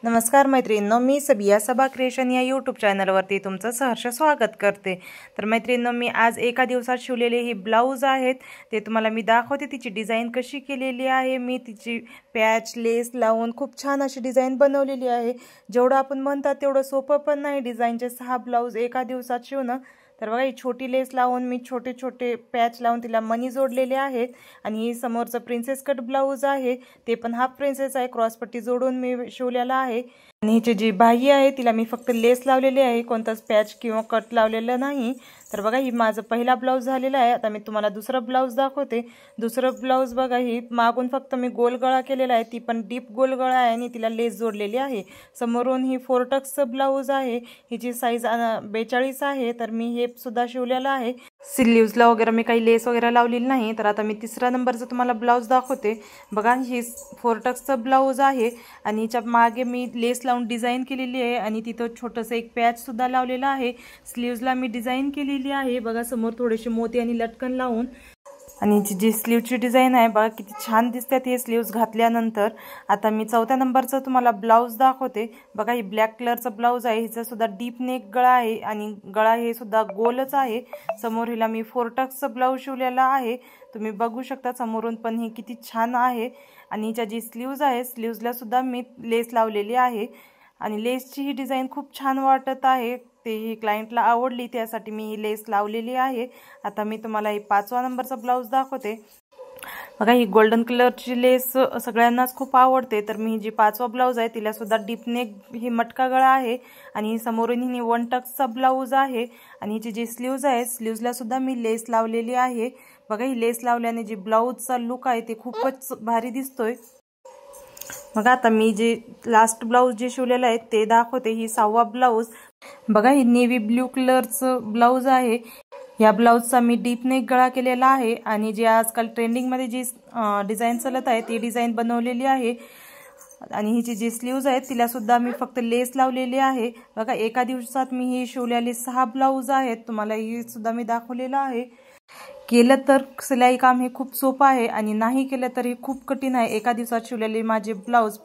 नमस्कार मैत्रिणींनो, मी सबिया सबा क्रिएशन या यूट्यूब चॅनलवरती तुमचं सहर्ष स्वागत करते। तर मैत्रिणींनो, मी आज एका दिवसात शिवलेले ही ब्लाऊज आहेत ते तुम्हाला मी दाखवते। तिची डिझाइन कशी केलेली आहे, मी तिची पॅच लेस लावून खूप छान अशी डिझाइन बनवलेली आहे। जेवढं आपण म्हणतात तेवढं सोपं पण नाही डिझाइनचे 6 ब्लाऊज एका दिवसात शिवणं। तर बघा, ही छोटी लेस लावून मी छोटे छोटे पॅच लावून तिला मनी जोडलेले आहेत। आणि ही समोरचं प्रिन्सेस कट ब्लाऊज आहे, ते पण हाफ प्रिन्सेस आहे, क्रॉसपट्टी जोडून मी शिवलेला आहे। आणि हिची जी बाही आहे तिला मी फक्त लेस लावलेली आहे, कोणताच पॅच किंवा कट लावलेला नाही। तर बघा, ही माझा पहिला ब्लाऊज झालेला आहे। आता मी तुम्हाला दुसरा ब्लाऊज दाखवते। दुसरा ब्लाऊज बघा, ही मागून फक्त मी गोल गळा केलेला आहे, ती पण डीप गोल गळा आहे आणि तिला लेस जोडलेली आहे। समोरून ही 4 टक्सचं ब्लाऊज आहे, हिची साईज 42 आहे। तर मी हे सुद्धा शिवलेला आहे। स्लीव्जला वगैरे मी काही लेस वगैरे लावलेली नाही। तर आता मी तिसरा नंबरचा तुम्हाला ब्लाऊज दाखवते। बघा, ही 4 टक्सचं ब्लाऊज आहे आणि हिच्या मागे मी लेस लावून डिझाइन केलेली आहे आणि तिथं छोटंसं एक पॅच सुद्धा लावलेला आहे। स्लीव्जला मी डिझाइन केलेली आहे, बघा समोर थोडेसे मोती आणि लटकन लावून। आणि जी स्लीवची डिझाइन आहे बघा, किती छान दिसतात हे स्लीव्स घातल्यानंतर। आता मी चौथ्या नंबरचा तुम्हाला ब्लाऊज दाखवते। बघा, ही ब्लॅक कलरचा ब्लाऊज आहे, हिचा सुद्धा डीप नेक गळा आहे आणि गळा हे सुद्धा गोलच आहे। समोर हिला मी 4 टक्सचा ब्लाऊज शिवलेला आहे, तुम्ही बघू शकता समोरून पण ही किती छान आहे। आणि हिच्या जी स्लीव्ज आहे, स्लीव्जला सुद्धा मी लेस लावलेली आहे आणि लेसची ही डिझाइन खूप छान वाटत आहे। ते ही क्लायंटला आवडली, त्यासाठी मी ही लेस लावलेली आहे। आता मी तुम्हाला ही 5व्या नंबरचा ब्लाऊज दाखवते। बघा, ही गोल्डन कलरची लेस सगळ्यांनाच खूप आवडते। तर मी जी 5वा ब्लाऊज आहे तिला सुद्धा डीप नेक ही मटका गळा आहे आणि समोरून ही 1 टक्सचा ब्लाऊज आहे आणि हिची जी स्लीव्ज आहे, स्लीव्जला सुद्धा मी लेस लावलेली आहे। बघा, ही लेस लावल्याने जी ब्लाऊजचा लुक आहे ते खूपच भारी दिसतोय। बघा, आता मी जे लास्ट ब्लाऊज जे शिवलेलं आहे ते दाखवते। ही 6वा ब्लाऊज बघा, ही नेव्ही ब्ल्यू कलरचं ब्लाऊज आहे। या ब्लाऊजचा मी डीप नेक गळा केलेला आहे आणि जे आजकाल ट्रेंडिंगमध्ये जी डिझाइन चालत आहे ती डिझाइन बनवलेली आहे। आणि हिची जी स्लीव्ज आहे तिला सुद्धा मी फक्त लेस लावलेली आहे। बघा, एका दिवसात मी ही शिवलेली 6 ब्लाऊज आहेत, तुम्हाला ही सुद्धा मी दाखवलेलं आहे। केलं तर सिलाई काम हे खूप सोपं आहे आणि नाही केलं तरी खूप कठीण आहे। एका दिवसात शिवलेले माझे ब्लाऊज